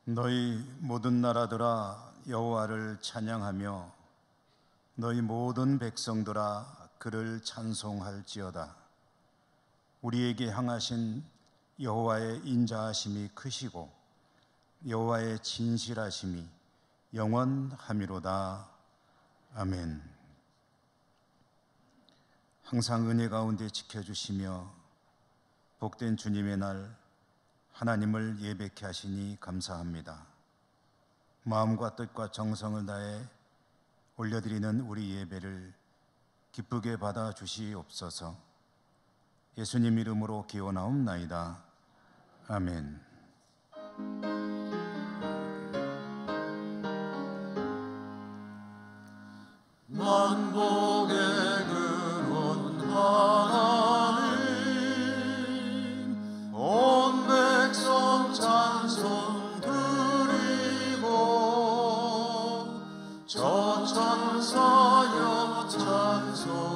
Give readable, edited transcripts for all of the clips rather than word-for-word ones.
너희 모든 나라들아 여호와를 찬양하며 너희 모든 백성들아 그를 찬송할지어다. 우리에게 향하신 여호와의 인자하심이 크시고 여호와의 진실하심이 영원하미로다. 아멘. 항상 은혜 가운데 지켜주시며 복된 주님의 날 하나님을 예배케 하시니 감사합니다. 마음과 뜻과 정성을 다해 올려드리는 우리 예배를 기쁘게 받아주시옵소서. 예수님 이름으로 기원하옵나이다. 아멘. 만복의 근원 하나님 온 백성 찬송 드리고 저 천사여 찬송하세.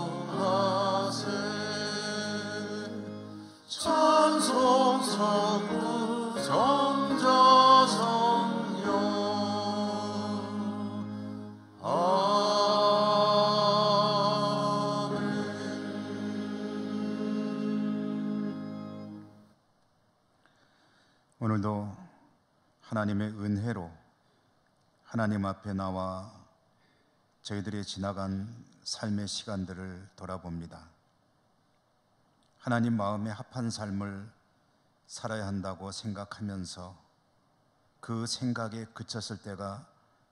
찬송 성부 성자 성령 오늘도 하나님의 은혜로 하나님 앞에 나와 저희들의 지나간 삶의 시간들을 돌아봅니다. 하나님 마음에 합한 삶을 살아야 한다고 생각하면서 그 생각에 그쳤을 때가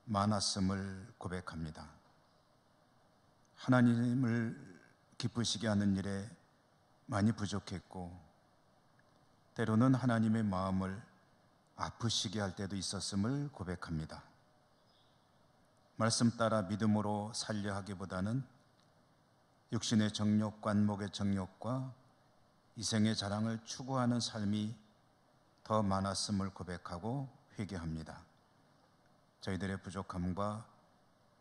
많았음을 고백합니다. 하나님을 기쁘시게 하는 일에 많이 부족했고 때로는 하나님의 마음을 아프시게 할 때도 있었음을 고백합니다. 말씀 따라 믿음으로 살려 하기보다는 육신의 정욕, 관목의 정욕과 이생의 자랑을 추구하는 삶이 더 많았음을 고백하고 회개합니다. 저희들의 부족함과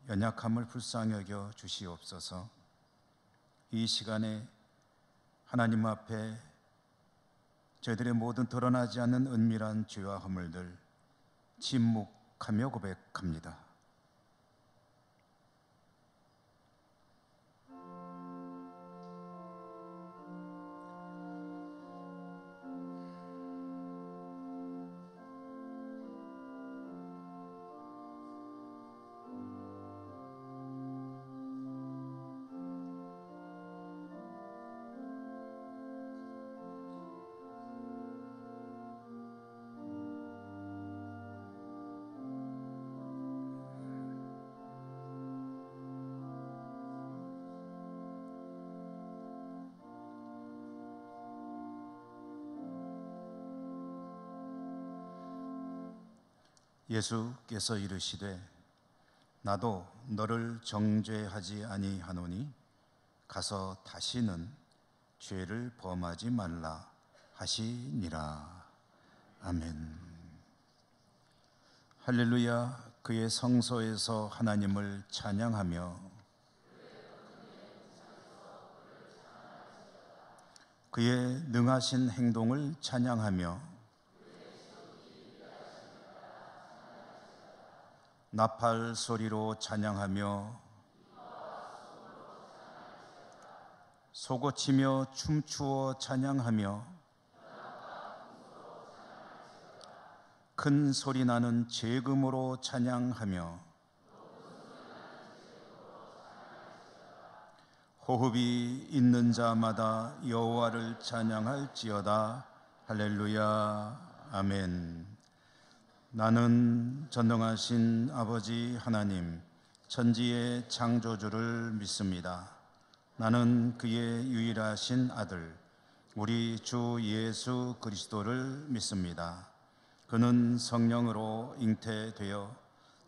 연약함을 불쌍히 여겨 주시옵소서. 이 시간에 하나님 앞에 저희들의 모든 드러나지 않는 은밀한 죄와 허물들 침묵하며 고백합니다. 예수께서 이르시되 나도 너를 정죄하지 아니하노니 가서 다시는 죄를 범하지 말라 하시니라. 아멘. 할렐루야. 그의 성소에서 하나님을 찬양하며 그의 능하신 행동을 찬양하며 나팔 소리로 찬양하며 소고치며 춤추어 찬양하며 큰 소리 나는 재금으로 찬양하며 호흡이 있는 자마다 여호와를 찬양할지어다. 할렐루야. 아멘. 나는 전능하신 아버지 하나님 천지의 창조주를 믿습니다. 나는 그의 유일하신 아들 우리 주 예수 그리스도를 믿습니다. 그는 성령으로 잉태되어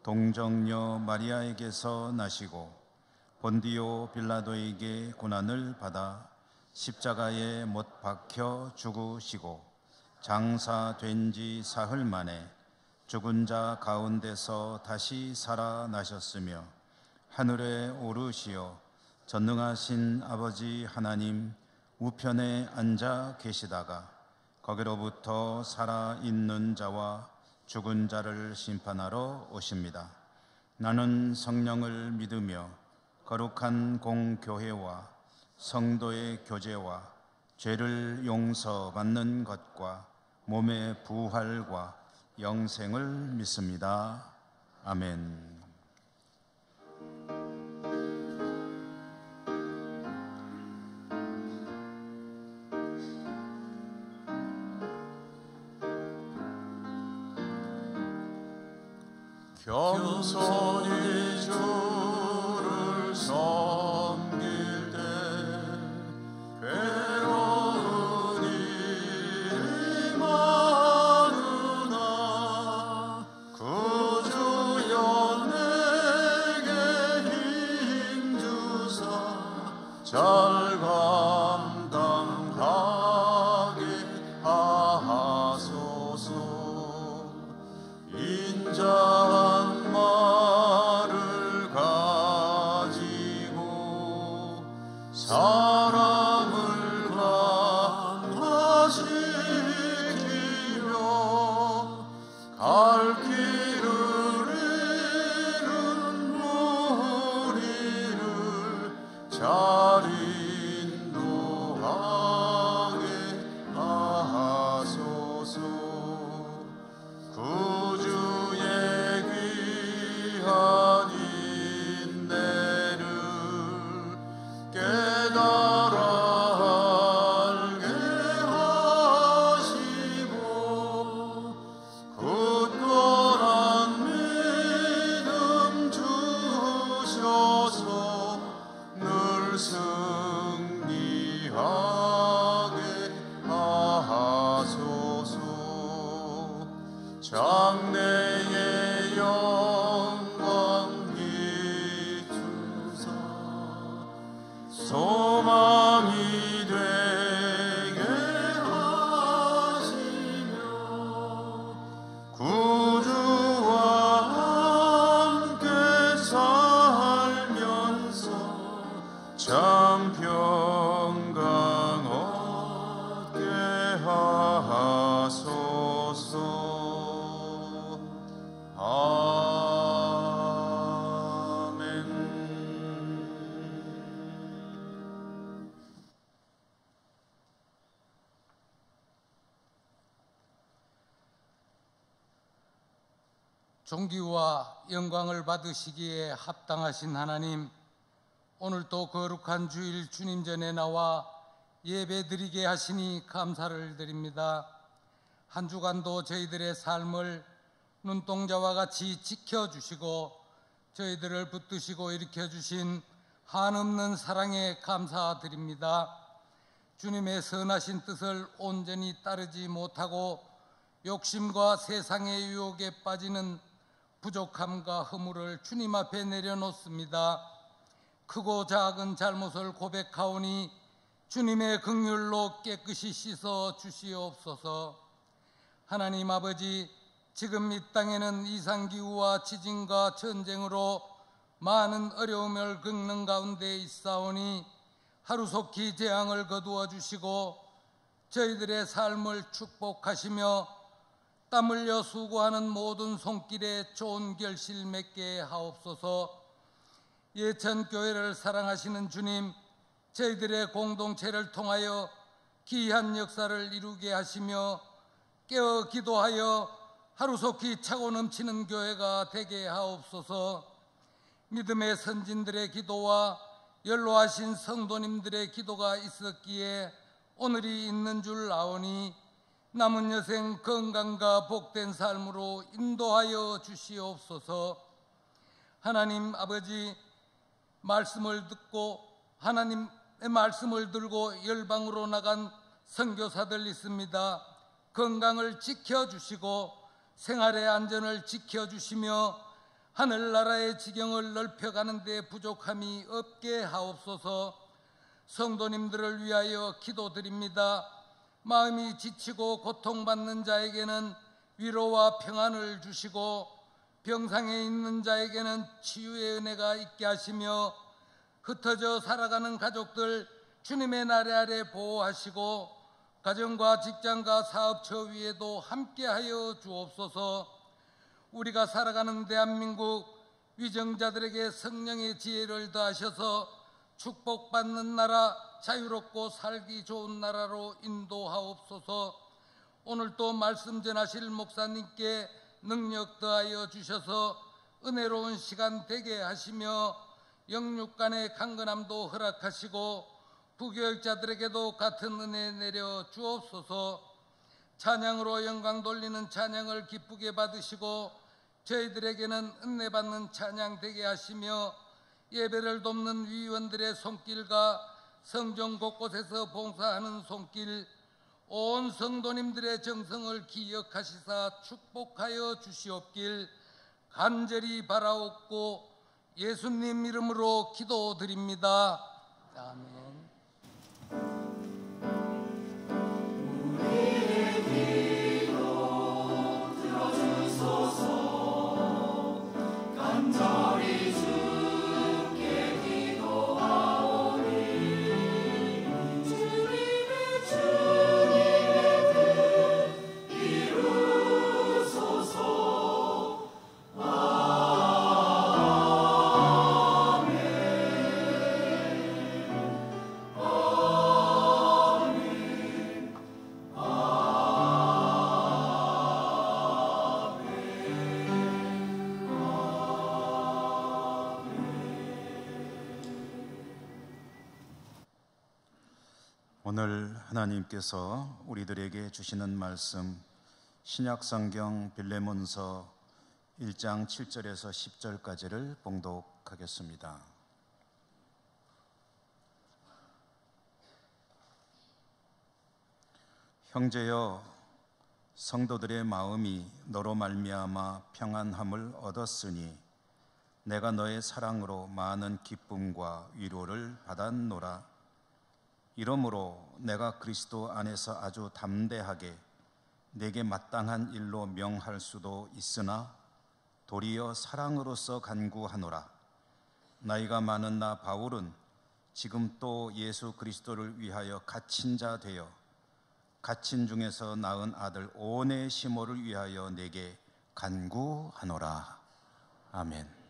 동정녀 마리아에게서 나시고 본디오 빌라도에게 고난을 받아 십자가에 못 박혀 죽으시고 장사된 지 사흘 만에 죽은 자 가운데서 다시 살아나셨으며 하늘에 오르시어 전능하신 아버지 하나님 우편에 앉아 계시다가 거기로부터 살아있는 자와 죽은 자를 심판하러 오십니다. 나는 성령을 믿으며 거룩한 공교회와 성도의 교제와 죄를 용서받는 것과 몸의 부활과 영생을 믿습니다. 아멘. 겸손히 주를 섬길 때 괴로운 일이 많으나 구주여 내게 힘주사 잘 감당하게 하소서. 인자한 말을 가지고 사람을 감화시키며 갈 길을 잃은 무리를 잘 인도하게 하소서. 구주의 귀한 인내를 깨달아 알게 하시고 굳건한 믿음 주셔서 늘 승리하게 하소서. 장래의 영광 비추사 소망이 되게 하시며 구주와 함께 살면서 참 평강 얻게 하소서. 존귀와 영광을 받으시기에 합당하신 하나님, 오늘도 거룩한 주일 주님 전에 나와 예배드리게 하시니 감사를 드립니다. 한 주간도 저희들의 삶을 눈동자와 같이 지켜주시고 저희들을 붙드시고 일으켜주신 한없는 사랑에 감사드립니다. 주님의 선하신 뜻을 온전히 따르지 못하고 욕심과 세상의 유혹에 빠지는 부족함과 허물을 주님 앞에 내려놓습니다. 크고 작은 잘못을 고백하오니 주님의 긍휼로 깨끗이 씻어 주시옵소서. 하나님 아버지, 지금 이 땅에는 이상기후와 지진과 전쟁으로 많은 어려움을 겪는 가운데 있사오니 하루속히 재앙을 거두어 주시고 저희들의 삶을 축복하시며 땀 흘려 수고하는 모든 손길에 좋은 결실 맺게 하옵소서. 예천교회를 사랑하시는 주님, 저희들의 공동체를 통하여 기이한 역사를 이루게 하시며 깨어 기도하여 하루속히 차고 넘치는 교회가 되게 하옵소서. 믿음의 선진들의 기도와 연로하신 성도님들의 기도가 있었기에 오늘이 있는 줄 아오니 남은 여생 건강과 복된 삶으로 인도하여 주시옵소서. 하나님 아버지, 말씀을 듣고 하나님의 말씀을 들고 열방으로 나간 선교사들 있습니다. 건강을 지켜주시고 생활의 안전을 지켜주시며 하늘나라의 지경을 넓혀가는 데 부족함이 없게 하옵소서. 성도님들을 위하여 기도드립니다. 마음이 지치고 고통받는 자에게는 위로와 평안을 주시고 병상에 있는 자에게는 치유의 은혜가 있게 하시며 흩어져 살아가는 가족들 주님의 나래 아래 보호하시고 가정과 직장과 사업처 위에도 함께하여 주옵소서. 우리가 살아가는 대한민국 위정자들에게 성령의 지혜를 더하셔서 축복받는 나라, 자유롭고 살기 좋은 나라로 인도하옵소서. 오늘도 말씀 전하실 목사님께 능력 더하여 주셔서 은혜로운 시간 되게 하시며 영육 간의 강건함도 허락하시고 부교육자들에게도 같은 은혜 내려 주옵소서. 찬양으로 영광 돌리는 찬양을 기쁘게 받으시고 저희들에게는 은혜받는 찬양 되게 하시며 예배를 돕는 위원들의 손길과 성전 곳곳에서 봉사하는 손길, 온 성도님들의 정성을 기억하시사 축복하여 주시옵길 간절히 바라옵고 예수님 이름으로 기도드립니다. 아멘. 오늘 하나님께서 우리들에게 주시는 말씀 신약성경 빌레몬서 1장 7절에서 10절까지를 봉독하겠습니다. 형제여, 성도들의 마음이 너로 말미암아 평안함을 얻었으니 내가 너의 사랑으로 많은 기쁨과 위로를 받았노라. 이러므로 내가 그리스도 안에서 아주 담대하게 내게 마땅한 일로 명할 수도 있으나 도리어 사랑으로서 간구하노라. 나이가 많은 나 바울은 지금 또 예수 그리스도를 위하여 갇힌 자 되어 갇힌 중에서 낳은 아들 오네시모를 위하여 내게 간구하노라. 아멘.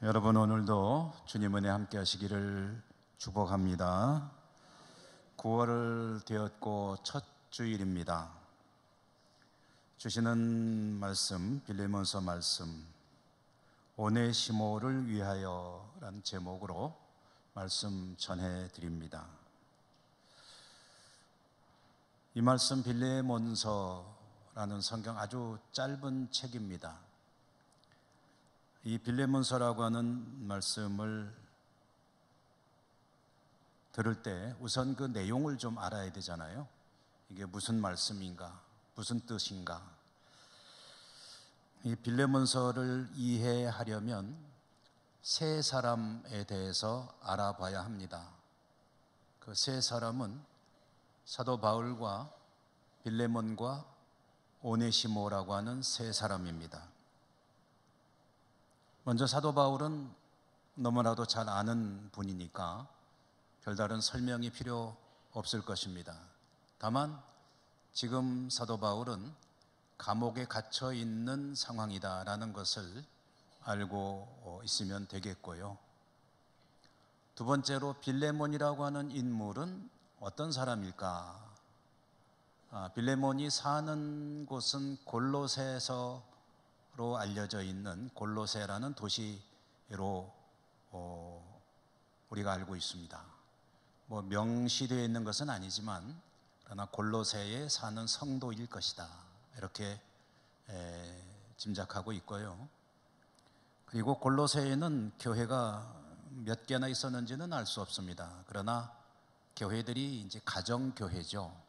여러분, 오늘도 주님 은혜 함께 하시기를 축복합니다. 9월을 되었고 첫 주일입니다. 주시는 말씀, 빌레몬서 말씀, 오네시모를 위하여 라는 제목으로 말씀 전해드립니다. 이 말씀 빌레몬서라는 성경 아주 짧은 책입니다. 이 빌레몬서라고 하는 말씀을 들을 때 우선 그 내용을 좀 알아야 되잖아요. 이게 무슨 말씀인가, 무슨 뜻인가. 이 빌레몬서를 이해하려면 세 사람에 대해서 알아봐야 합니다. 그 세 사람은 사도 바울과 빌레몬과 오네시모라고 하는 세 사람입니다. 먼저 사도 바울은 너무나도 잘 아는 분이니까 별다른 설명이 필요 없을 것입니다. 다만 지금 사도 바울은 감옥에 갇혀 있는 상황이다라는 것을 알고 있으면 되겠고요. 두 번째로 빌레몬이라고 하는 인물은 어떤 사람일까? 빌레몬이 사는 곳은 골로새서 로 알려져 있는 골로새라는 도시로 우리가 알고 있습니다. 뭐 명시되어 있는 것은 아니지만 그러나 골로새에 사는 성도일 것이다, 이렇게 짐작하고 있고요. 그리고 골로새에는 교회가 몇 개나 있었는지는 알 수 없습니다. 그러나 교회들이 이제 가정교회죠.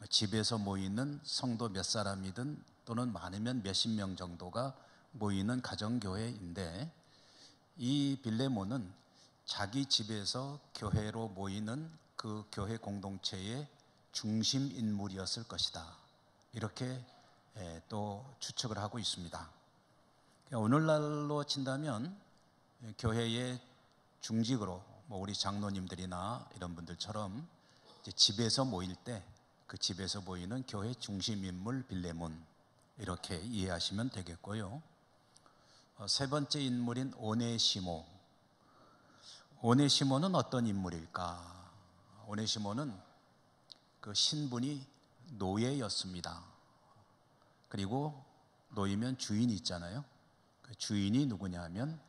집에서 모이는 성도 몇 사람이든 또는 많으면 몇십 명 정도가 모이는 가정교회인데, 이 빌레몬은 자기 집에서 교회로 모이는 그 교회 공동체의 중심 인물이었을 것이다, 이렇게 또 추측을 하고 있습니다. 오늘날로 친다면 교회의 중직으로 우리 장로님들이나 이런 분들처럼 이제 집에서 모일 때 그 집에서 모이는 교회 중심 인물 빌레몬, 이렇게 이해하시면 되겠고요. 세 번째 인물인 오네시모. 오네시모는 어떤 인물일까? 오네시모는 그 신분이 노예였습니다. 그리고 노이면 주인이 있잖아요. 그 주인이 누구냐 하면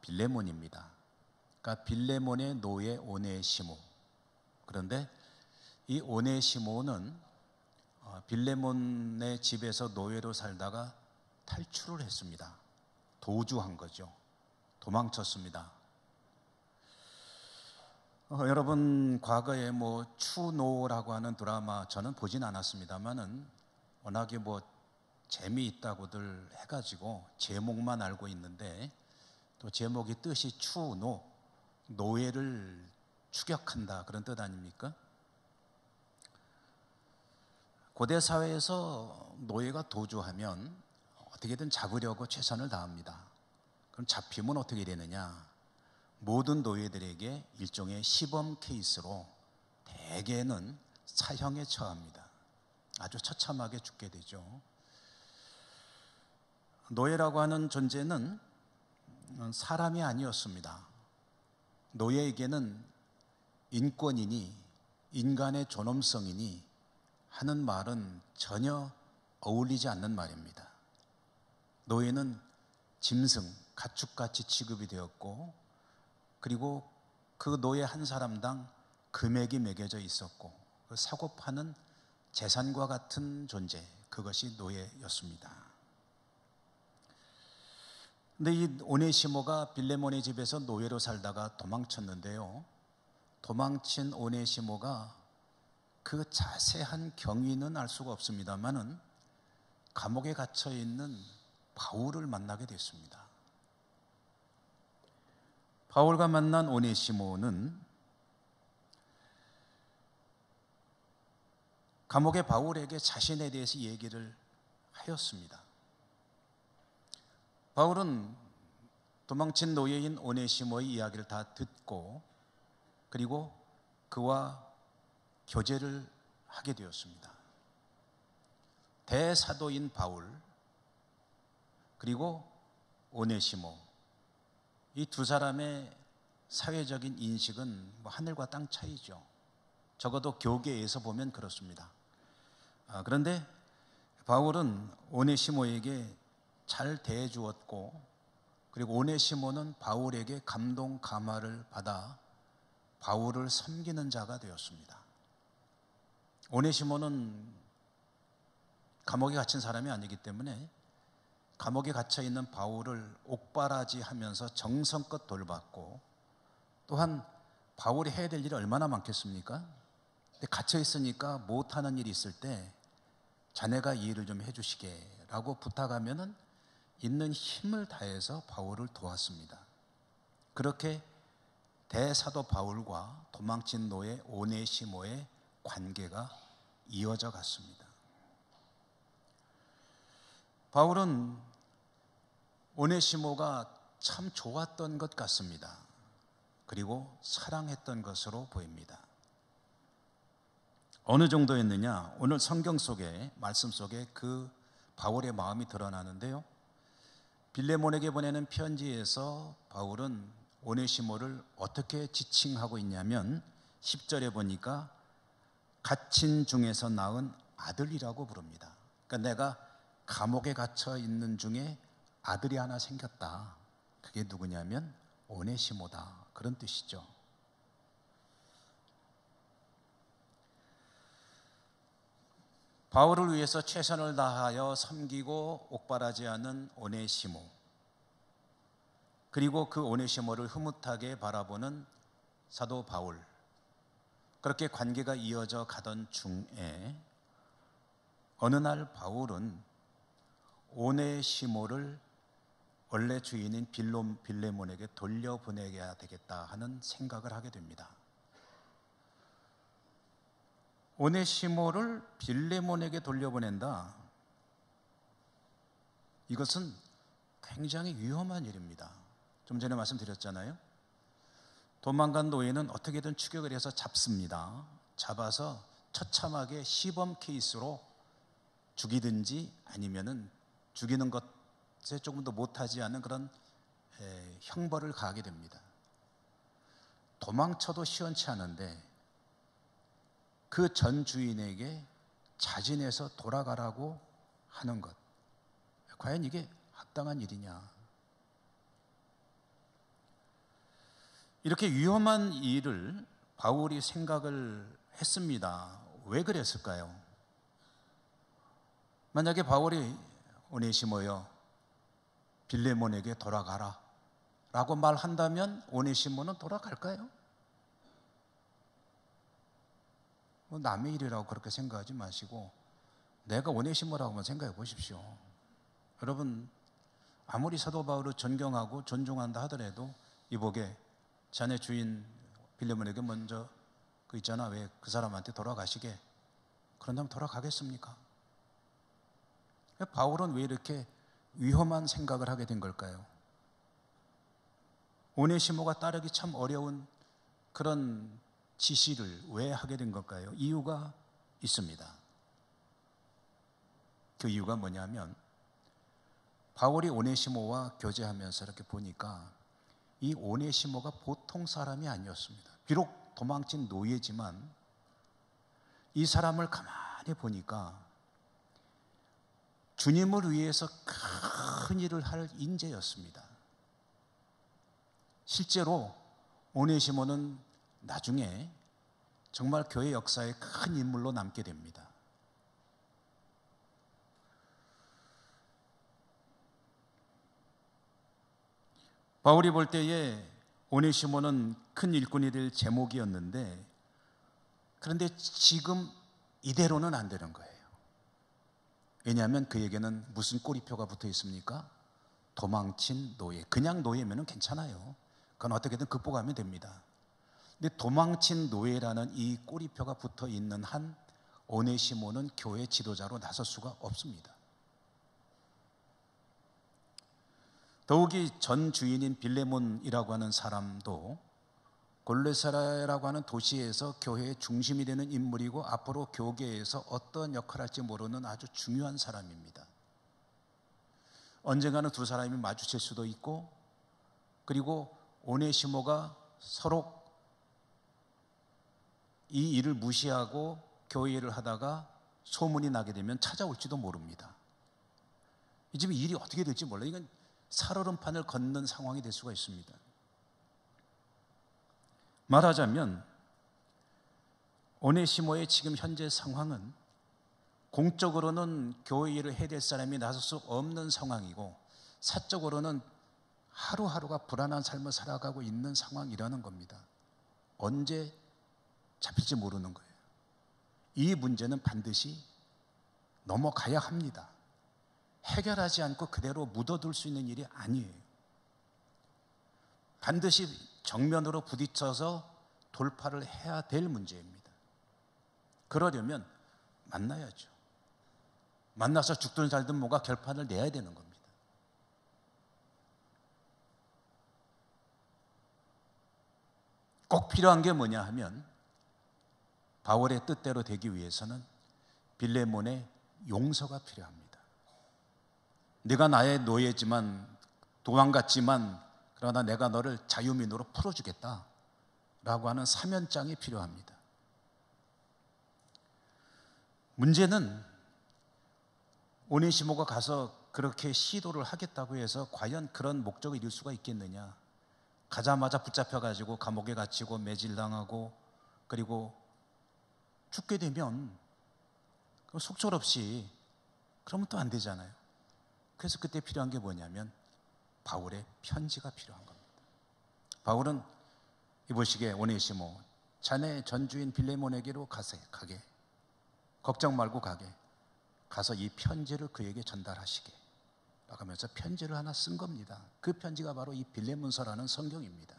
빌레몬입니다. 그러니까 빌레몬의 노예 오네시모. 그런데 이 오네시모는 빌레몬의 집에서 노예로 살다가 탈출을 했습니다. 도주한 거죠. 도망쳤습니다. 여러분, 과거에 추노라고 하는 드라마 저는 보진 않았습니다만은 워낙에 재미있다고들 해가지고 제목만 알고 있는데, 또 제목이 뜻이 추노, 노예를 추격한다, 그런 뜻 아닙니까? 고대 사회에서 노예가 도주하면 어떻게든 잡으려고 최선을 다합니다. 그럼 잡히면 어떻게 되느냐? 모든 노예들에게 일종의 시범 케이스로 대개는 사형에 처합니다. 아주 처참하게 죽게 되죠. 노예라고 하는 존재는 사람이 아니었습니다. 노예에게는 인권이니 인간의 존엄성이니 하는 말은 전혀 어울리지 않는 말입니다. 노예는 짐승, 가축같이 취급이 되었고, 그리고 그 노예 한 사람당 금액이 매겨져 있었고, 그 사고 파는 재산과 같은 존재, 그것이 노예였습니다. 근데 이 오네시모가 빌레몬의 집에서 노예로 살다가 도망쳤는데요, 도망친 오네시모가 그 자세한 경위는 알 수가 없습니다만은 감옥에 갇혀 있는 바울을 만나게 됐습니다. 바울과 만난 오네시모는 감옥의 바울에게 자신에 대해서 얘기를 하였습니다. 바울은 도망친 노예인 오네시모의 이야기를 다 듣고, 그리고 그와 교제를 하게 되었습니다. 대사도인 바울, 그리고 오네시모, 이 두 사람의 사회적인 인식은 뭐 하늘과 땅 차이죠. 적어도 교계에서 보면 그렇습니다. 그런데 바울은 오네시모에게 잘 대해주었고, 그리고 오네시모는 바울에게 감동 감화를 받아 바울을 섬기는 자가 되었습니다. 오네시모는 감옥에 갇힌 사람이 아니기 때문에 감옥에 갇혀 있는 바울을 옥바라지하면서 정성껏 돌봤고, 또한 바울이 해야 될 일이 얼마나 많겠습니까? 근데 갇혀 있으니까 못하는 일이 있을 때 자네가 이 일을 좀 해주시게라고 부탁하면은 있는 힘을 다해서 바울을 도왔습니다. 그렇게 대사도 바울과 도망친 노예 오네시모의 관계가 이어져 갔습니다. 바울은 오네시모가 참 좋았던 것 같습니다. 그리고 사랑했던 것으로 보입니다. 어느 정도였느냐? 오늘 성경 속에, 말씀 속에 그 바울의 마음이 드러나는데요. 빌레몬에게 보내는 편지에서 바울은 오네시모를 어떻게 지칭하고 있냐면 10절에 보니까 갇힌 중에서 낳은 아들이라고 부릅니다. 그러니까 내가 감옥에 갇혀 있는 중에 아들이 하나 생겼다. 그게 누구냐면 오네시모다. 그런 뜻이죠. 바울을 위해서 최선을 다하여 섬기고 옥바라지하는 오네시모, 그리고 그 오네시모를 흐뭇하게 바라보는 사도 바울, 그렇게 관계가 이어져 가던 중에 어느 날 바울은 오네시모를 원래 주인인 빌레몬에게 돌려보내야 되겠다 하는 생각을 하게 됩니다. 오네시모를 빌레몬에게 돌려보낸다. 이것은 굉장히 위험한 일입니다. 좀 전에 말씀드렸잖아요. 도망간 노예는 어떻게든 추격을 해서 잡습니다. 잡아서 처참하게 시범 케이스로 죽이든지 아니면은 죽이는 것에 조금 더 못하지 않은 그런 형벌을 가하게 됩니다. 도망쳐도 시원치 않은데 그 전 주인에게 자진해서 돌아가라고 하는 것, 과연 이게 합당한 일이냐? 이렇게 위험한 일을 바울이 생각을 했습니다. 왜 그랬을까요? 만약에 바울이 오네시모여 빌레몬에게 돌아가라 라고 말한다면 오네시모는 돌아갈까요? 남의 일이라고 그렇게 생각하지 마시고 내가 오네시모라고만 생각해 보십시오. 여러분, 아무리 사도 바울을 존경하고 존중한다 하더라도 이보게 자네 주인 빌레몬에게 먼저 그 있잖아, 왜 그 사람한테 돌아가시게, 그런다면 돌아가겠습니까? 바울은 왜 이렇게 위험한 생각을 하게 된 걸까요? 오네시모가 따르기 참 어려운 그런 지시를 왜 하게 된 걸까요? 이유가 있습니다. 그 이유가 뭐냐면 바울이 오네시모와 교제하면서 이렇게 보니까 이 오네시모가 보통 사람이 아니었습니다. 비록 도망친 노예지만 이 사람을 가만히 보니까 주님을 위해서 큰 일을 할 인재였습니다. 실제로 오네시모는 나중에 정말 교회 역사에 큰 인물로 남게 됩니다. 바울이 볼 때에 오네시모는 큰 일꾼이 될 제목이었는데, 그런데 지금 이대로는 안 되는 거예요. 왜냐하면 그에게는 무슨 꼬리표가 붙어 있습니까? 도망친 노예. 그냥 노예면 괜찮아요. 그건 어떻게든 극복하면 됩니다. 근데 도망친 노예라는 이 꼬리표가 붙어 있는 한 오네시모는 교회 지도자로 나설 수가 없습니다. 더욱이 전 주인인 빌레몬이라고 하는 사람도 골로새라고 하는 도시에서 교회의 중심이 되는 인물이고 앞으로 교계에서 어떤 역할을 할지 모르는 아주 중요한 사람입니다. 언젠가는 두 사람이 마주칠 수도 있고 그리고 오네시모가 서로 이 일을 무시하고 교회 일을 하다가 소문이 나게 되면 찾아올지도 모릅니다. 이 집에 일이 어떻게 될지 몰라요. 이건 살얼음판을 걷는 상황이 될 수가 있습니다. 말하자면 오네시모의 지금 현재 상황은 공적으로는 교회 일을 해야 될 사람이 나설 수 없는 상황이고 사적으로는 하루하루가 불안한 삶을 살아가고 있는 상황이라는 겁니다. 언제 잡힐지 모르는 거예요. 이 문제는 반드시 넘어가야 합니다. 해결하지 않고 그대로 묻어둘 수 있는 일이 아니에요. 반드시 정면으로 부딪혀서 돌파를 해야 될 문제입니다. 그러려면 만나야죠. 만나서 죽든 살든 뭔가 결판을 내야 되는 겁니다. 꼭 필요한 게 뭐냐 하면 바울의 뜻대로 되기 위해서는 빌레몬의 용서가 필요합니다. 네가 나의 노예지만 도망갔지만 그러나 내가 너를 자유민으로 풀어주겠다 라고 하는 사면장이 필요합니다. 문제는 오네시모가 가서 그렇게 시도를 하겠다고 해서 과연 그런 목적을 이룰 수가 있겠느냐. 가자마자 붙잡혀가지고 감옥에 갇히고 매질당하고 그리고 죽게 되면 속절없이 그러면 또 안 되잖아요. 그래서 그때 필요한 게 뭐냐면 바울의 편지가 필요한 겁니다. 바울은 이보시기에 오네시모 자네 전주인 빌레몬에게로 가게 걱정 말고 가게 가서 이 편지를 그에게 전달하시게 라고 하면서 편지를 하나 쓴 겁니다. 그 편지가 바로 이 빌레몬서라는 성경입니다.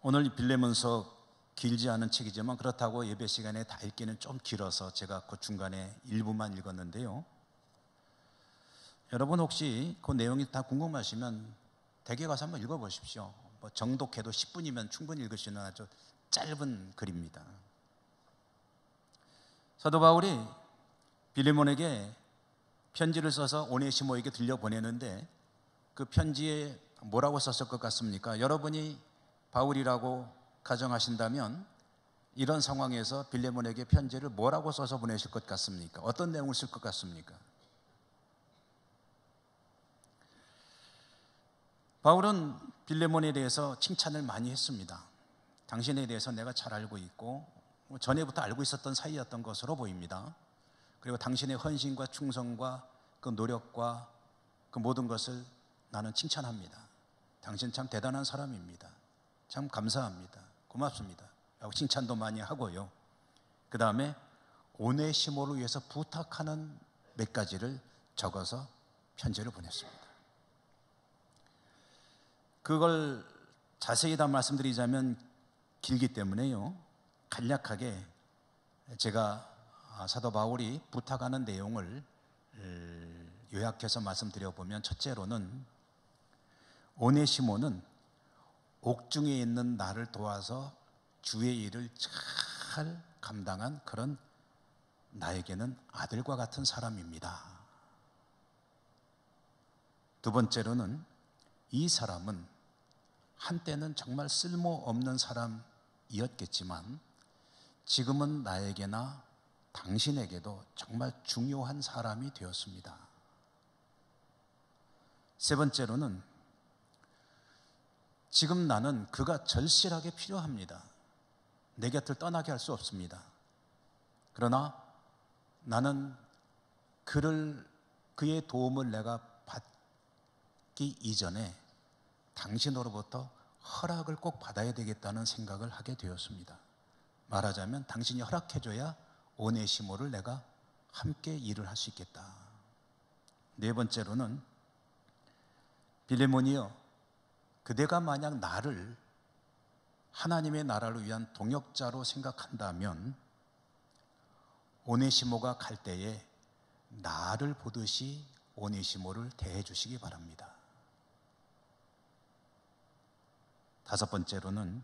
오늘 이 빌레몬서 길지 않은 책이지만 그렇다고 예배 시간에 다 읽기는 좀 길어서 제가 그 중간에 일부만 읽었는데요. 여러분 혹시 그 내용이 다 궁금하시면 댁에 가서 한번 읽어보십시오. 뭐 정독해도 10분이면 충분히 읽을 수 있는 아주 짧은 글입니다. 사도 바울이 빌레몬에게 편지를 써서 오네시모에게 들려보내는데 그 편지에 뭐라고 썼을 것 같습니까? 여러분이 바울이라고 가정하신다면 이런 상황에서 빌레몬에게 편지를 뭐라고 써서 보내실 것 같습니까? 어떤 내용을 쓸 것 같습니까? 바울은 빌레몬에 대해서 칭찬을 많이 했습니다. 당신에 대해서 내가 잘 알고 있고 전에부터 알고 있었던 사이였던 것으로 보입니다. 그리고 당신의 헌신과 충성과 그 노력과 그 모든 것을 나는 칭찬합니다. 당신 참 대단한 사람입니다. 참 감사합니다. 고맙습니다. 라고 칭찬도 많이 하고요. 그 다음에 오네시모를 위해서 부탁하는 몇 가지를 적어서 편지를 보냈습니다. 그걸 자세히 다 말씀드리자면 길기 때문에요. 간략하게 제가 사도 바울이 부탁하는 내용을 요약해서 말씀드려보면 첫째로는 오네시모는 옥중에 있는 나를 도와서 주의 일을 잘 감당한 그런 나에게는 아들과 같은 사람입니다. 두 번째로는 이 사람은 한때는 정말 쓸모없는 사람이었겠지만 지금은 나에게나 당신에게도 정말 중요한 사람이 되었습니다. 세 번째로는 지금 나는 그가 절실하게 필요합니다. 내 곁을 떠나게 할 수 없습니다. 그러나 나는 그의 도움을 내가 받기 이전에 당신으로부터 허락을 꼭 받아야 되겠다는 생각을 하게 되었습니다. 말하자면 당신이 허락해줘야 오네시모를 내가 함께 일을 할 수 있겠다. 네 번째로는 빌레몬이여 그대가 만약 나를 하나님의 나라를 위한 동역자로 생각한다면 오네시모가 갈 때에 나를 보듯이 오네시모를 대해 주시기 바랍니다. 다섯 번째로는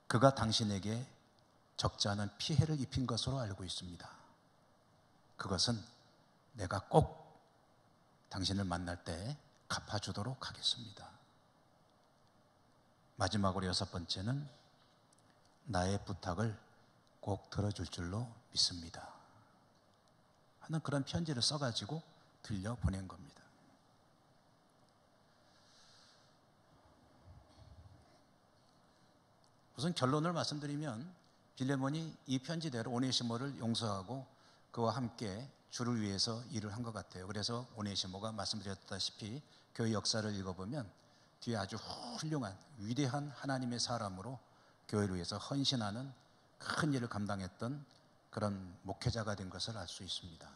그가 당신에게 적지 않은 피해를 입힌 것으로 알고 있습니다. 그것은 내가 꼭 당신을 만날 때 갚아주도록 하겠습니다. 마지막으로 여섯 번째는 나의 부탁을 꼭 들어줄 줄로 믿습니다 하는 그런 편지를 써가지고 들려 보낸 겁니다. 우선 결론을 말씀드리면 빌레몬이 이 편지대로 오네시모를 용서하고 그와 함께 주를 위해서 일을 한 것 같아요. 그래서 오네시모가 말씀드렸다시피 교회 역사를 읽어보면 뒤에 아주 훌륭한 위대한 하나님의 사람으로 교회를 위해서 헌신하는 큰 일을 감당했던 그런 목회자가 된 것을 알 수 있습니다.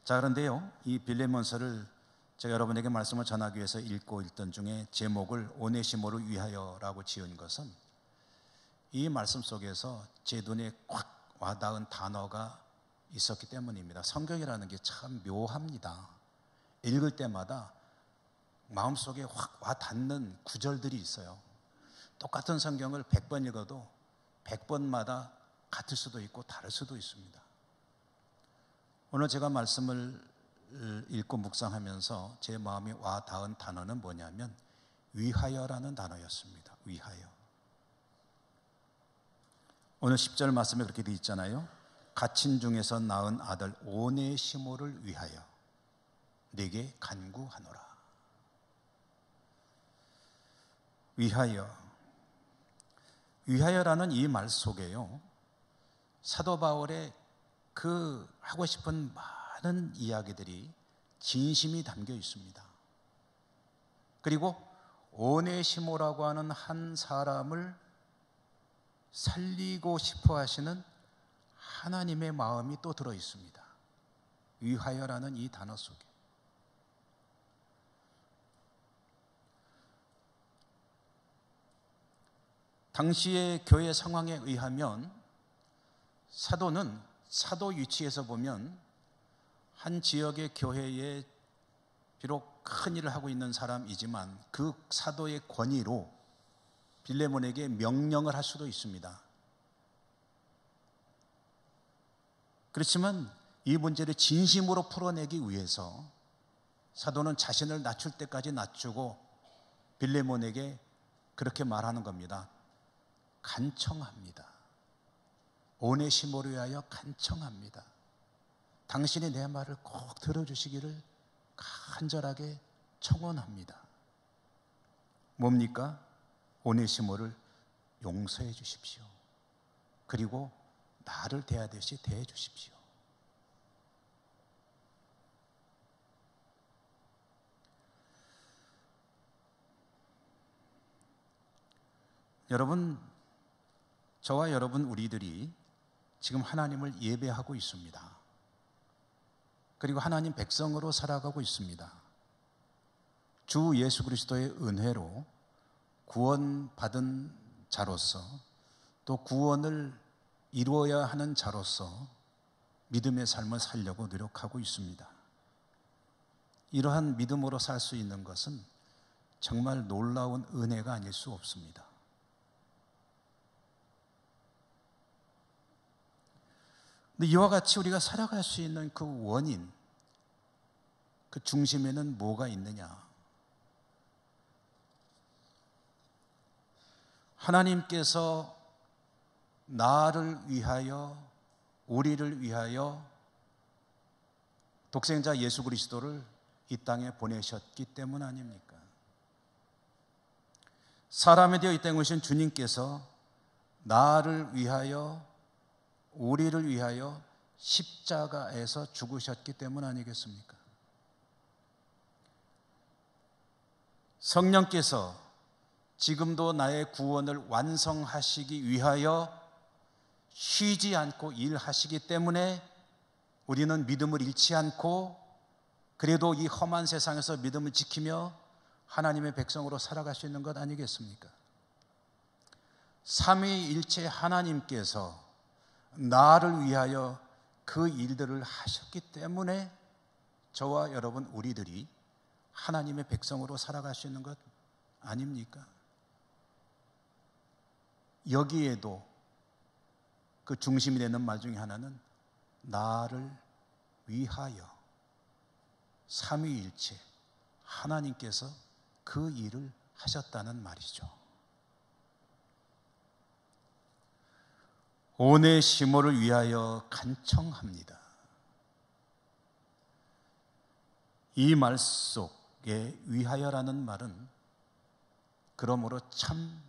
자, 그런데요, 이 빌레몬서를 제가 여러분에게 말씀을 전하기 위해서 읽고 있던 중에 제목을 오네시모를 위하여라고 지은 것은 이 말씀 속에서 제 눈에 꽉 와닿은 단어가 있었기 때문입니다. 성경이라는 게 참 묘합니다. 읽을 때마다 마음속에 확 와닿는 구절들이 있어요. 똑같은 성경을 100번 읽어도 100번마다 같을 수도 있고 다를 수도 있습니다. 오늘 제가 말씀을 읽고 묵상하면서 제 마음이 와닿은 단어는 뭐냐면 위하여라는 단어였습니다. 위하여. 오늘 10절 말씀에 그렇게 되어 있잖아요. 갇힌 중에서 낳은 아들 오네시모를 위하여 내게 간구하노라. 위하여라는 이 말 속에요, 사도 바울의 그 하고 싶은 많은 이야기들이 진심이 담겨 있습니다. 그리고 오네시모라고 하는 한 사람을 살리고 싶어 하시는 하나님의 마음이 또 들어 있습니다. 위하여라는 이 단어 속에. 당시의 교회 상황에 의하면 사도는 사도 위치에서 보면 한 지역의 교회에 비록 큰 일을 하고 있는 사람이지만 그 사도의 권위로 빌레몬에게 명령을 할 수도 있습니다. 그렇지만 이 문제를 진심으로 풀어내기 위해서 사도는 자신을 낮출 때까지 낮추고 빌레몬에게 그렇게 말하는 겁니다. 간청합니다. 오네시모를 위하여 간청합니다. 당신이 내 말을 꼭 들어주시기를 간절하게 청원합니다. 뭡니까? 오네시모를 용서해 주십시오. 그리고 나를 대하듯이 대해 주십시오. 여러분, 저와 여러분 우리들이 지금 하나님을 예배하고 있습니다. 그리고 하나님 백성으로 살아가고 있습니다. 주 예수 그리스도의 은혜로 구원받은 자로서 또 구원을 이루어야 하는 자로서 믿음의 삶을 살려고 노력하고 있습니다. 이러한 믿음으로 살 수 있는 것은 정말 놀라운 은혜가 아닐 수 없습니다. 근데 이와 같이 우리가 살아갈 수 있는 그 원인, 그 중심에는 뭐가 있느냐? 하나님께서 나를 위하여, 우리를 위하여 독생자 예수 그리스도를 이 땅에 보내셨기 때문 아닙니까? 사람이 되어 이 땅에 오신 주님께서 나를 위하여, 우리를 위하여 십자가에서 죽으셨기 때문 아니겠습니까? 성령께서 지금도 나의 구원을 완성하시기 위하여 쉬지 않고 일하시기 때문에 우리는 믿음을 잃지 않고 그래도 이 험한 세상에서 믿음을 지키며 하나님의 백성으로 살아갈 수 있는 것 아니겠습니까? 삼위일체 하나님께서 나를 위하여 그 일들을 하셨기 때문에 저와 여러분 우리들이 하나님의 백성으로 살아갈 수 있는 것 아닙니까? 여기에도 그 중심이 되는 말 중에 하나는 나를 위하여 삼위일체 하나님께서 그 일을 하셨다는 말이죠. 오네시모를 위하여 간청합니다. 이 말 속에 위하여라는 말은 그러므로 참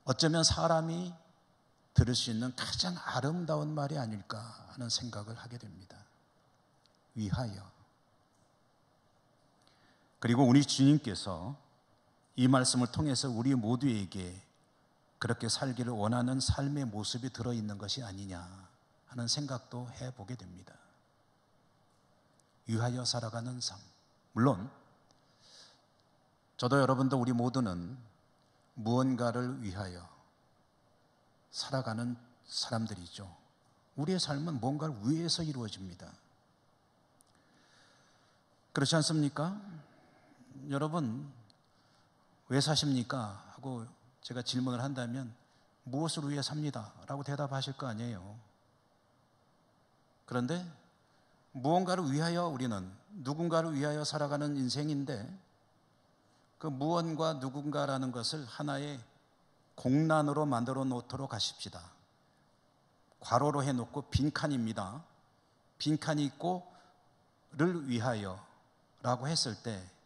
어쩌면 사람이 들을 수 있는 가장 아름다운 말이 아닐까 하는 생각을 하게 됩니다. 위하여. 그리고 우리 주님께서 이 말씀을 통해서 우리 모두에게 그렇게 살기를 원하는 삶의 모습이 들어있는 것이 아니냐 하는 생각도 해보게 됩니다. 위하여 살아가는 삶. 물론 저도 여러분도 우리 모두는 무언가를 위하여 살아가는 사람들이죠. 우리의 삶은 뭔가를 위해서 이루어집니다. 그렇지 않습니까? 여러분 왜 사십니까? 하고 제가 질문을 한다면 무엇을 위해 삽니다 라고 대답하실 거 아니에요. 그런데 무언가를 위하여 우리는 누군가를 위하여 살아가는 인생인데 그 무언가 누군가라는 것을 하나의 공란으로 만들어 놓도록 하십시다. 괄호로 해놓고 빈칸입니다. 빈칸이 있고 를 위하여 라고 했을 때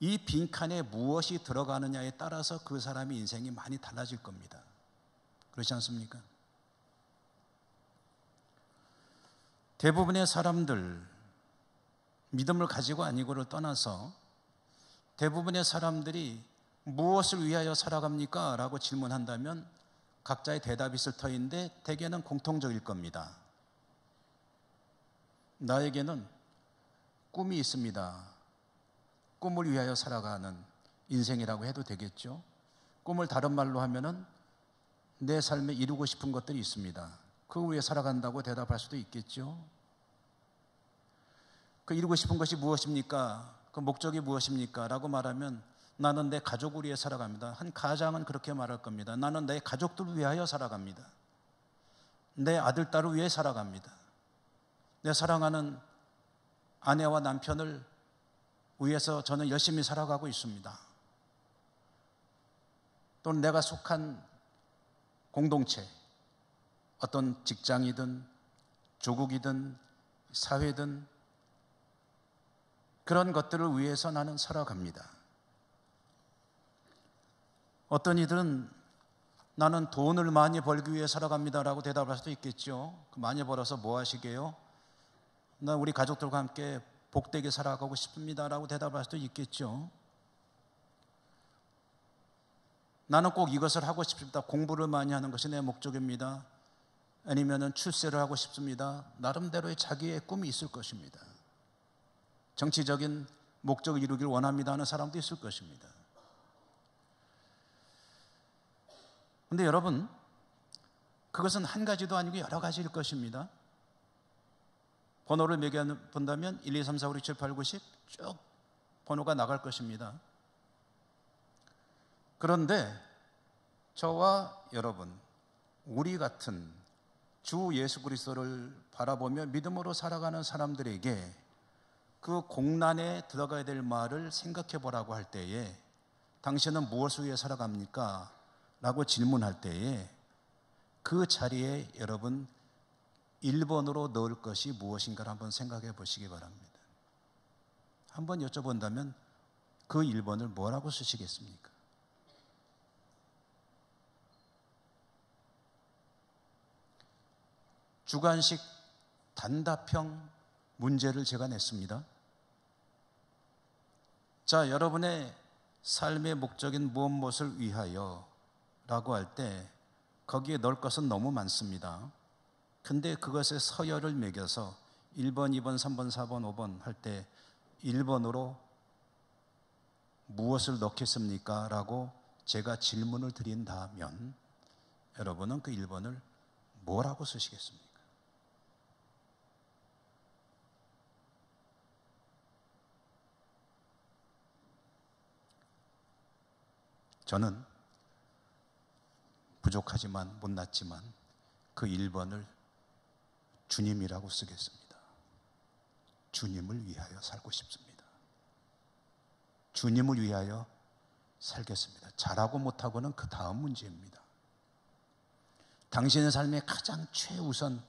이 빈칸에 무엇이 들어가느냐에 따라서 그 사람의 인생이 많이 달라질 겁니다. 그렇지 않습니까? 대부분의 사람들, 믿음을 가지고 아니고를 떠나서 대부분의 사람들이 무엇을 위하여 살아갑니까? 라고 질문한다면 각자의 대답이 있을 터인데 대개는 공통적일 겁니다. 나에게는 꿈이 있습니다. 꿈을 위하여 살아가는 인생이라고 해도 되겠죠. 꿈을 다른 말로 하면은 내 삶에 이루고 싶은 것들이 있습니다. 그 위해 살아간다고 대답할 수도 있겠죠. 그 이루고 싶은 것이 무엇입니까? 그 목적이 무엇입니까? 라고 말하면 나는 내 가족을 위해 살아갑니다. 한 가장은 그렇게 말할 겁니다. 나는 내 가족들을 위하여 살아갑니다. 내 아들, 딸을 위해 살아갑니다. 내 사랑하는 아내와 남편을 위해서 저는 열심히 살아가고 있습니다. 또는 내가 속한 공동체, 어떤 직장이든 조국이든 사회든 그런 것들을 위해서 나는 살아갑니다. 어떤 이들은 나는 돈을 많이 벌기 위해 살아갑니다라고 대답할 수도 있겠죠. 많이 벌어서 뭐 하시게요? 나 우리 가족들과 함께 복되게 살아가고 싶습니다라고 대답할 수도 있겠죠. 나는 꼭 이것을 하고 싶습니다. 공부를 많이 하는 것이 내 목적입니다. 아니면은 출세를 하고 싶습니다. 나름대로의 자기의 꿈이 있을 것입니다. 정치적인 목적을 이루길 원합니다 하는 사람도 있을 것입니다. 그런데 여러분, 그것은 한 가지도 아니고 여러 가지일 것입니다. 번호를 매겨본다면 1, 2, 3, 4, 5, 6, 7, 8, 9, 10 쭉 번호가 나갈 것입니다. 그런데 저와 여러분, 우리 같은 주 예수 그리스도를 바라보며 믿음으로 살아가는 사람들에게 그 공란에 들어가야 될 말을 생각해 보라고 할 때에 당신은 무엇을 위해 살아갑니까? 라고 질문할 때에 그 자리에 여러분 1번으로 넣을 것이 무엇인가를 한번 생각해 보시기 바랍니다. 한번 여쭤본다면 그 1번을 뭐라고 쓰시겠습니까? 주관식 단답형 문제를 제가 냈습니다. 자, 여러분의 삶의 목적인 무엇을 위하여 라고 할 때 거기에 넣을 것은 너무 많습니다. 근데 그것에 서열을 매겨서 1번, 2번, 3번, 4번, 5번 할 때 1번으로 무엇을 넣겠습니까? 라고 제가 질문을 드린다면 여러분은 그 1번을 뭐라고 쓰시겠습니까? 저는 부족하지만 못났지만 그 1번을 주님이라고 쓰겠습니다. 주님을 위하여 살고 싶습니다. 주님을 위하여 살겠습니다. 잘하고 못하고는 그 다음 문제입니다. 당신의 삶에 가장 최우선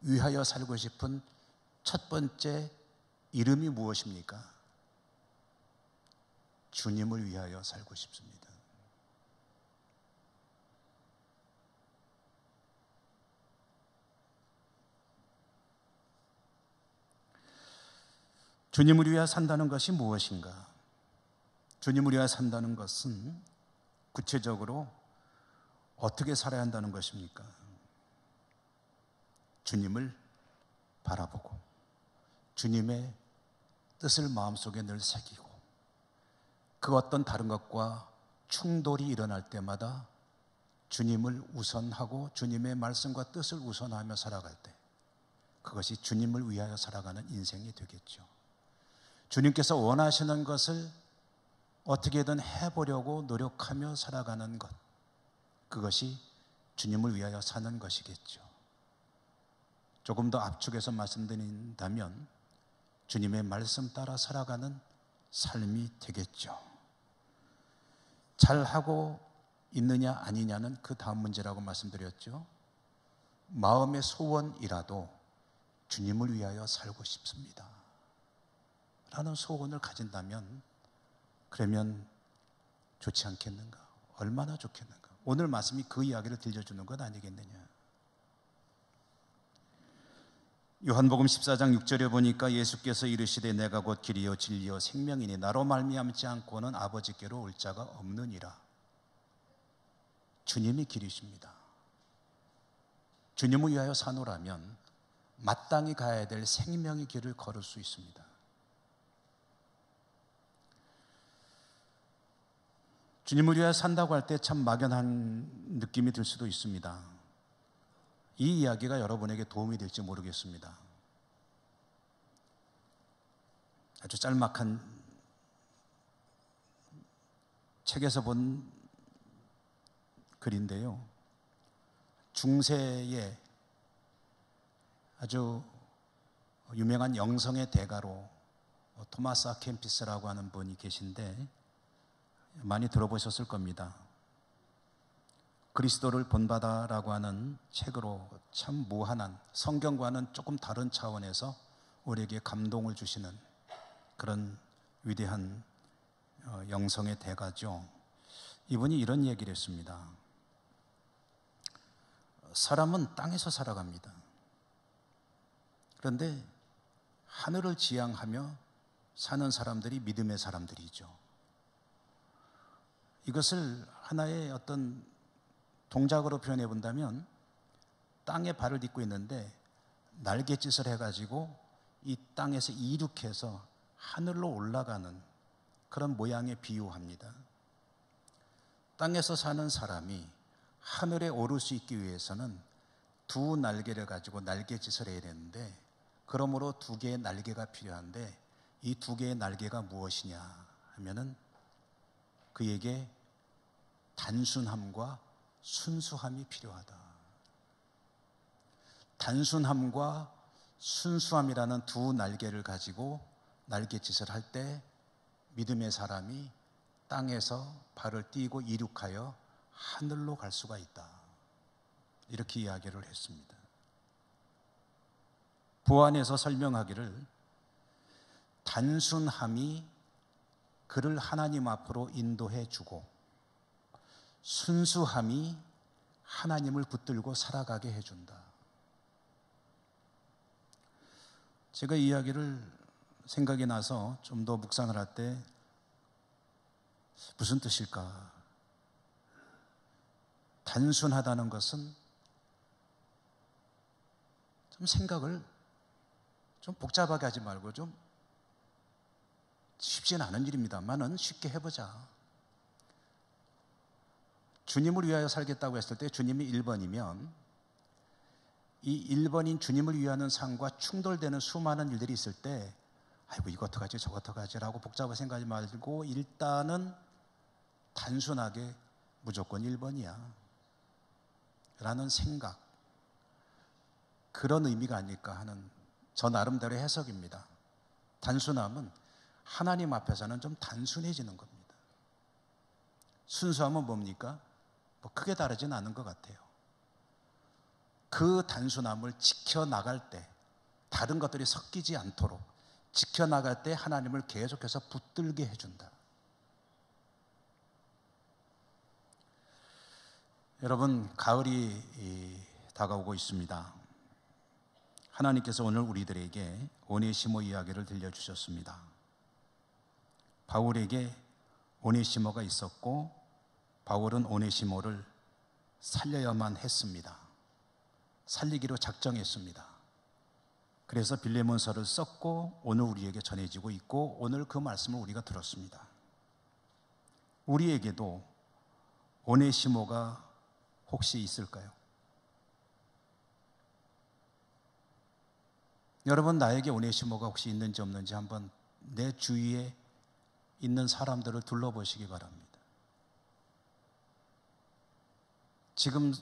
위하여 살고 싶은 첫 번째 이름이 무엇입니까? 주님을 위하여 살고 싶습니다. 주님을 위하여 산다는 것이 무엇인가? 주님을 위하여 산다는 것은 구체적으로 어떻게 살아야 한다는 것입니까? 주님을 바라보고 주님의 뜻을 마음속에 늘 새기고 그 어떤 다른 것과 충돌이 일어날 때마다 주님을 우선하고 주님의 말씀과 뜻을 우선하며 살아갈 때 그것이 주님을 위하여 살아가는 인생이 되겠죠. 주님께서 원하시는 것을 어떻게든 해보려고 노력하며 살아가는 것, 그것이 주님을 위하여 사는 것이겠죠. 조금 더 압축해서 말씀드린다면 주님의 말씀 따라 살아가는 삶이 되겠죠. 잘하고 있느냐 아니냐는 그 다음 문제라고 말씀드렸죠. 마음의 소원이라도 주님을 위하여 살고 싶습니다 라는 소원을 가진다면 그러면 좋지 않겠는가? 얼마나 좋겠는가? 오늘 말씀이 그 이야기를 들려주는 것 아니겠느냐? 요한복음 14장 6절에 보니까 예수께서 이르시되 내가 곧 길이요 진리요 생명이니 나로 말미암지 않고는 아버지께로 올 자가 없느니라. 주님이 길이십니다. 주님을 위하여 사노라면 마땅히 가야 될 생명의 길을 걸을 수 있습니다. 주님을 위하여 산다고 할 때 참 막연한 느낌이 들 수도 있습니다. 이 이야기가 여러분에게 도움이 될지 모르겠습니다. 아주 짤막한 책에서 본 글인데요. 중세의 아주 유명한 영성의 대가로 토마스 아 캠피스라고 하는 분이 계신데 많이 들어보셨을 겁니다. 그리스도를 본받아라고 하는 책으로 참 무한한, 성경과는 조금 다른 차원에서 우리에게 감동을 주시는 그런 위대한 영성의 대가죠. 이분이 이런 얘기를 했습니다. 사람은 땅에서 살아갑니다. 그런데 하늘을 지향하며 사는 사람들이 믿음의 사람들이죠. 이것을 하나의 어떤 동작으로 표현해 본다면 땅에 발을 딛고 있는데 날갯짓을 해가지고 이 땅에서 이륙해서 하늘로 올라가는 그런 모양에 비유합니다. 땅에서 사는 사람이 하늘에 오를 수 있기 위해서는 두 날개를 가지고 날갯짓을 해야 되는데 그러므로 두 개의 날개가 필요한데 이 두 개의 날개가 무엇이냐 하면은 그에게 단순함과 순수함이 필요하다. 단순함과 순수함이라는 두 날개를 가지고 날갯짓을 할 때 믿음의 사람이 땅에서 발을 띄고 이륙하여 하늘로 갈 수가 있다. 이렇게 이야기를 했습니다. 부안에서 설명하기를 단순함이 그를 하나님 앞으로 인도해 주고 순수함이 하나님을 붙들고 살아가게 해준다. 제가 이 이야기를 생각이 나서 좀 더 묵상을 할 때 무슨 뜻일까? 단순하다는 것은 좀 생각을 좀 복잡하게 하지 말고 좀 쉽지는 않은 일입니다만은 쉽게 해보자. 주님을 위하여 살겠다고 했을 때 주님이 1번이면 이 1번인 주님을 위하는 삶과 충돌되는 수많은 일들이 있을 때 아이고 이거 어떡하지 저거 어떡하지라고 복잡하게 생각하지 말고 일단은 단순하게 무조건 1번이야 라는 생각, 그런 의미가 아닐까 하는 저 나름대로의 해석입니다. 단순함은 하나님 앞에서는 좀 단순해지는 겁니다. 순수함은 뭡니까? 뭐 크게 다르진 않은 것 같아요. 그 단순함을 지켜나갈 때, 다른 것들이 섞이지 않도록 지켜나갈 때 하나님을 계속해서 붙들게 해준다. 여러분, 가을이 다가오고 있습니다. 하나님께서 오늘 우리들에게 오네시모 이야기를 들려주셨습니다. 바울에게 오네시모가 있었고 바울은 오네시모를 살려야만 했습니다. 살리기로 작정했습니다. 그래서 빌레몬서를 썼고 오늘 우리에게 전해지고 있고 오늘 그 말씀을 우리가 들었습니다. 우리에게도 오네시모가 혹시 있을까요? 여러분, 나에게 오네시모가 혹시 있는지 없는지 한번 내 주위에 있는 사람들을 둘러보시기 바랍니다. 지금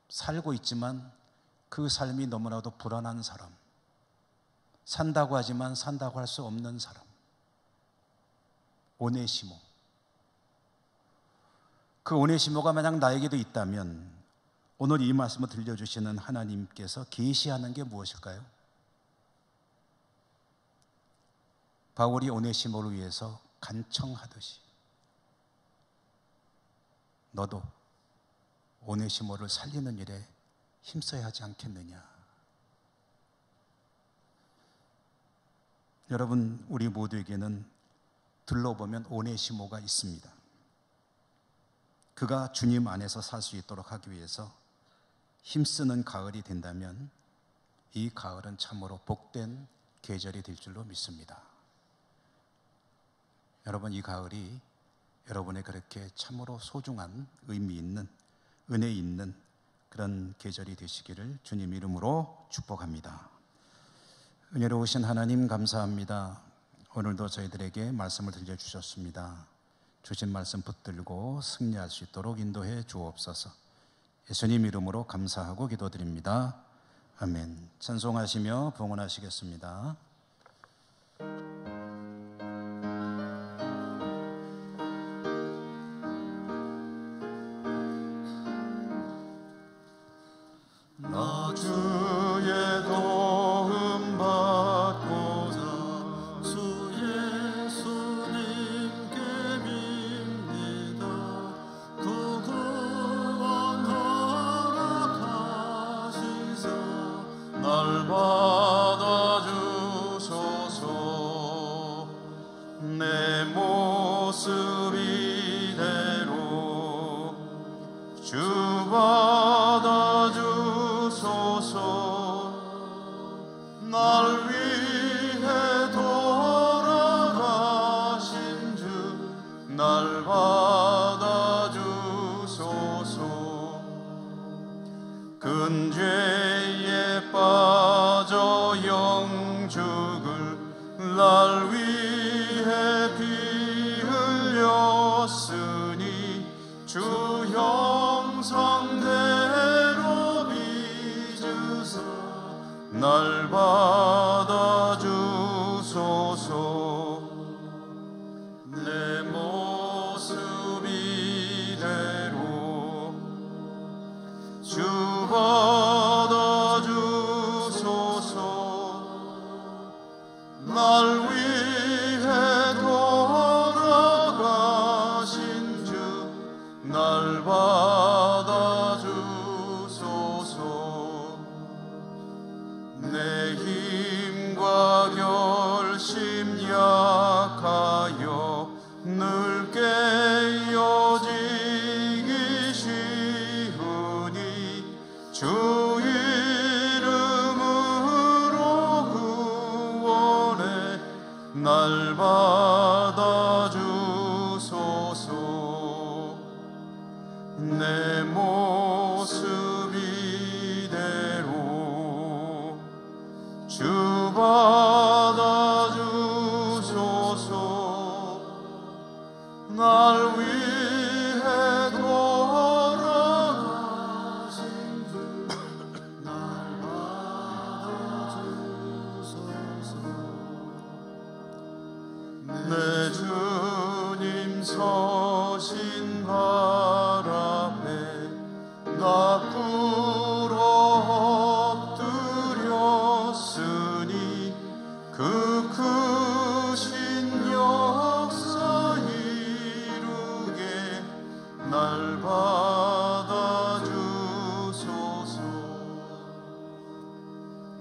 살고 있지만 그 삶이 너무나도 불안한 사람, 산다고 하지만 산다고 할 수 없는 사람, 오네시모. 그 오네시모가 만약 나에게도 있다면 오늘 이 말씀을 들려주시는 하나님께서 계시하는 게 무엇일까요? 바울이 오네시모를 위해서 간청하듯이 너도 오네시모를 살리는 일에 힘써야 하지 않겠느냐. 여러분, 우리 모두에게는 둘러보면 오네시모가 있습니다. 그가 주님 안에서 살 수 있도록 하기 위해서 힘쓰는 가을이 된다면 이 가을은 참으로 복된 계절이 될 줄로 믿습니다. 여러분, 이 가을이 여러분의 그렇게 참으로 소중한 의미 있는, 은혜 있는 그런 계절이 되시기를 주님 이름으로 축복합니다. 은혜로우신 하나님 감사합니다. 오늘도 저희들에게 말씀을 들려주셨습니다. 주신 말씀 붙들고 승리할 수 있도록 인도해 주옵소서. 예수님 이름으로 감사하고 기도드립니다. 아멘. 찬송하시며 봉헌하시겠습니다. 나 주의 도움 받고자 주 예수님께 빕니다. 그 구원 허락하시사 날 받아주소서. 내 모습 이대로 주 날 위해 돌아가신 주 날 받아주소서. 근죄에 빠져 영죽을 날 위해 피 흘렸으니 주 형상대로 빚으사 날 받아주소서. 내 모습 이대로 주 받아주소서. 날 위해 돌아가신 주 날 받아주소서. 내 힘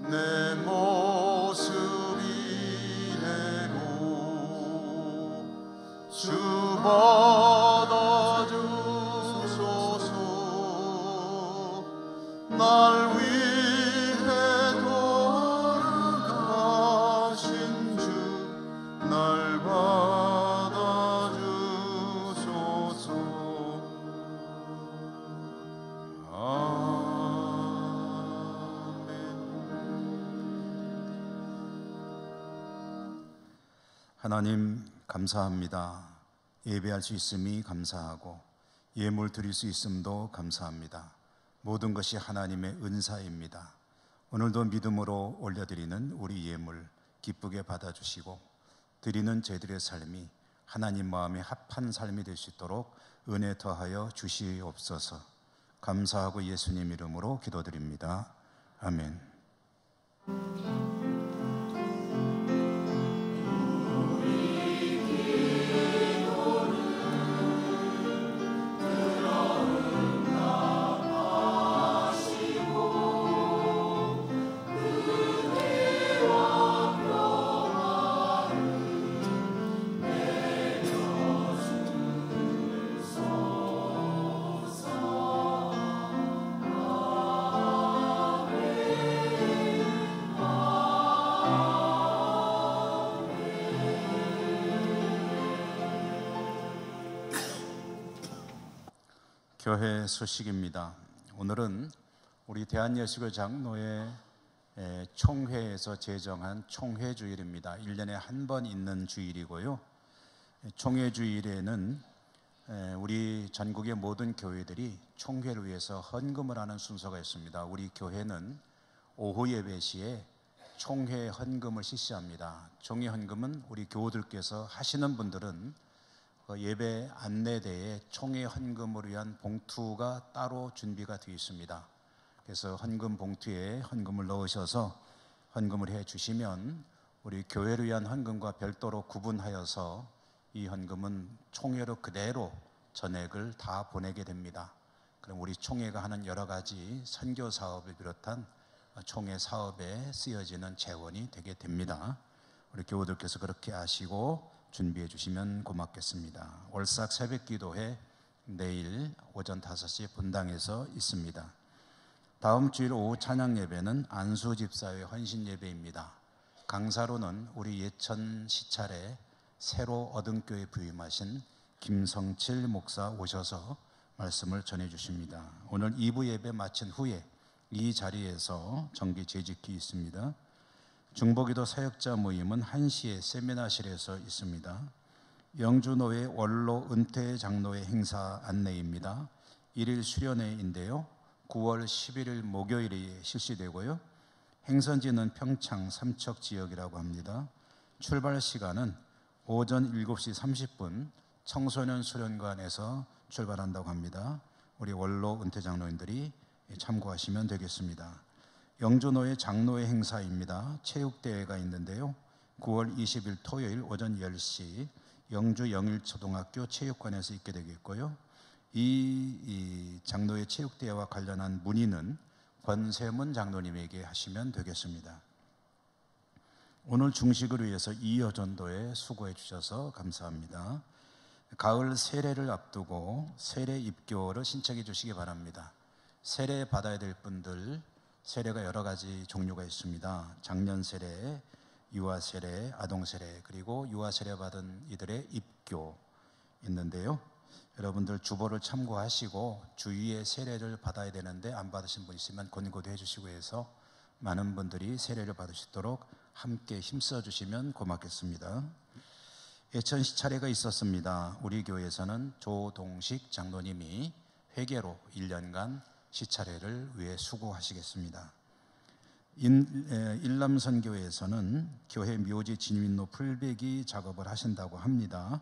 내 모습 이대로 주 받아주소서. 날 위해 돌아가신 주 날 받아주소서. 하나님 감사합니다. 예배할 수 있음이 감사하고 예물 드릴 수 있음도 감사합니다. 모든 것이 하나님의 은사입니다. 오늘도 믿음으로 올려드리는 우리 예물 기쁘게 받아주시고 드리는 저희들의 삶이 하나님 마음에 합한 삶이 될 수 있도록 은혜 더하여 주시옵소서. 감사하고 예수님 이름으로 기도드립니다. 아멘. 교회 소식입니다. 오늘은 우리 대한예수교 장로회 총회에서 제정한 총회주일입니다. 1년에 한 번 있는 주일이고요. 총회주일에는 우리 전국의 모든 교회들이 총회를 위해서 헌금을 하는 순서가 있습니다. 우리 교회는 오후 예배 시에 총회 헌금을 실시합니다. 총회 헌금은 우리 교우들께서 하시는 분들은 예배 안내대에 총회 헌금을 위한 봉투가 따로 준비가 되어 있습니다. 그래서 헌금 봉투에 헌금을 넣으셔서 헌금을 해 주시면 우리 교회를 위한 헌금과 별도로 구분하여서 이 헌금은 총회로 그대로 전액을 다 보내게 됩니다. 그럼 우리 총회가 하는 여러 가지 선교 사업을 비롯한 총회 사업에 쓰여지는 재원이 되게 됩니다. 우리 교우들께서 그렇게 아시고 준비해 주시면 고맙겠습니다. 월삭 새벽기도회 내일 오전 5시 본당에서 있습니다. 다음 주일 오후 찬양예배는 안수집사회 헌신예배입니다. 강사로는 우리 예천 시찰에 새로 얻은교회 부임하신 김성칠 목사 오셔서 말씀을 전해 주십니다. 오늘 2부 예배 마친 후에 이 자리에서 정기 재직이 있습니다. 중보기도 사역자 모임은 1시에 세미나실에서 있습니다. 영주노회 원로 은퇴 장로회 행사 안내입니다. 1일 수련회인데요. 9월 11일 목요일이 실시되고요. 행선지는 평창 삼척 지역이라고 합니다. 출발 시간은 오전 7시 30분 청소년 수련관에서 출발한다고 합니다. 우리 원로 은퇴 장로인들이 참고하시면 되겠습니다. 영주노회 장로회 행사입니다. 체육대회가 있는데요. 9월 20일 토요일 오전 10시 영주 영일초등학교 체육관에서 있게 되겠고요. 이 장로회 체육대회와 관련한 문의는 권세문 장로님에게 하시면 되겠습니다. 오늘 중식을 위해서 이여전도에 수고해 주셔서 감사합니다. 가을 세례를 앞두고 세례 입교를 신청해 주시기 바랍니다. 세례 받아야 될 분들 세례가 여러 가지 종류가 있습니다. 장년 세례, 유아 세례, 아동 세례, 그리고 유아 세례 받은 이들의 입교 있는데요. 여러분들 주보를 참고하시고 주위에 세례를 받아야 되는데 안 받으신 분 있으면 권고도 해주시고 해서 많은 분들이 세례를 받으시도록 함께 힘써 주시면 고맙겠습니다. 예천 시차례가 있었습니다. 우리 교회에서는 조동식 장로님이 회계로 1년간 시차례를 위해 수고하시겠습니다. 일남선교회에서는 교회 묘지 진윈로 풀베기 작업을 하신다고 합니다.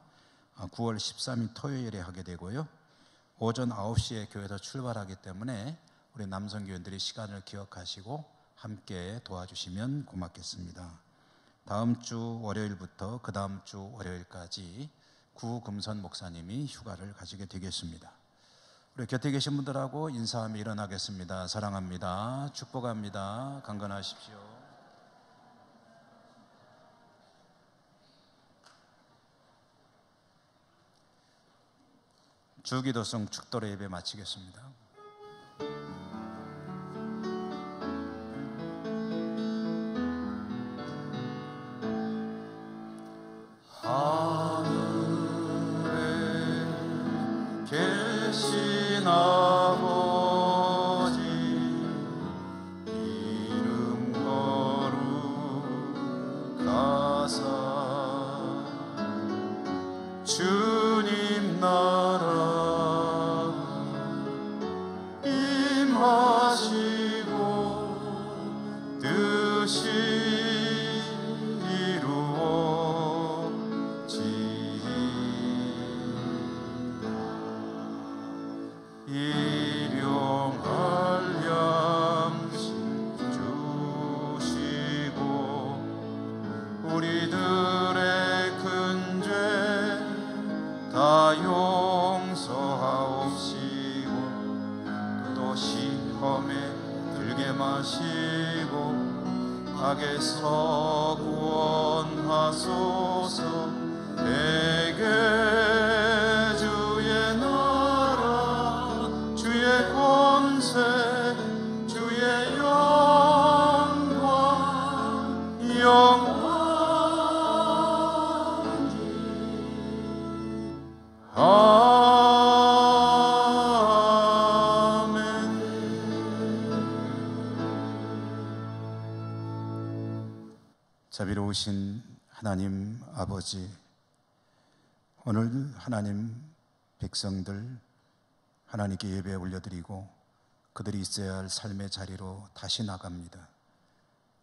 9월 13일 토요일에 하게 되고요. 오전 9시에 교회에서 출발하기 때문에 우리 남선교인들이 시간을 기억하시고 함께 도와주시면 고맙겠습니다. 다음 주 월요일부터 그 다음 주 월요일까지 구금선 목사님이 휴가를 가지게 되겠습니다. 우리 곁에 계신 분들하고 인사하며 일어나겠습니다. 사랑합니다. 축복합니다. 강건하십시오. 주기도성 축도로 예배 마치겠습니다. 하늘에 계신 아버지 이름 거룩하사 주님 나라 임하시고 뜻이 일용할 양식 주시고 우리들의 큰 죄 다 용서하옵시고 또 시험에 들게 마시고 악에서 구원하소서. 내게 주의 나라 주의 권세 주의 영광 영원히 아멘. 자비로우신 하나님 아버지, 오늘 하나님 백성들 하나님께 예배 올려드리고 그들이 있어야 할 삶의 자리로 다시 나갑니다.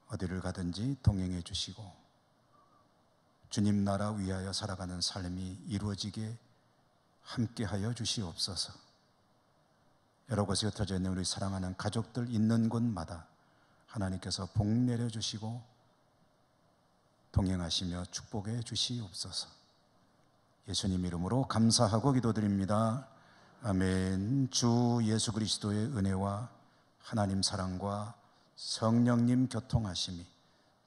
어디를 가든지 동행해 주시고 주님 나라 위하여 살아가는 삶이 이루어지게 함께하여 주시옵소서. 여러 곳에 흩어져 있는 우리 사랑하는 가족들 있는 곳마다 하나님께서 복 내려주시고 동행하시며 축복해 주시옵소서. 예수님 이름으로 감사하고 기도드립니다. 아멘. 주 예수 그리스도의 은혜와 하나님 사랑과 성령님 교통하심이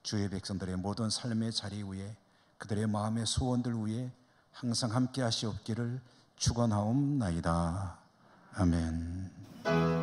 주의 백성들의 모든 삶의 자리 위에 그들의 마음의 소원들 위에 항상 함께 하시옵기를 축원하옵나이다. 아멘.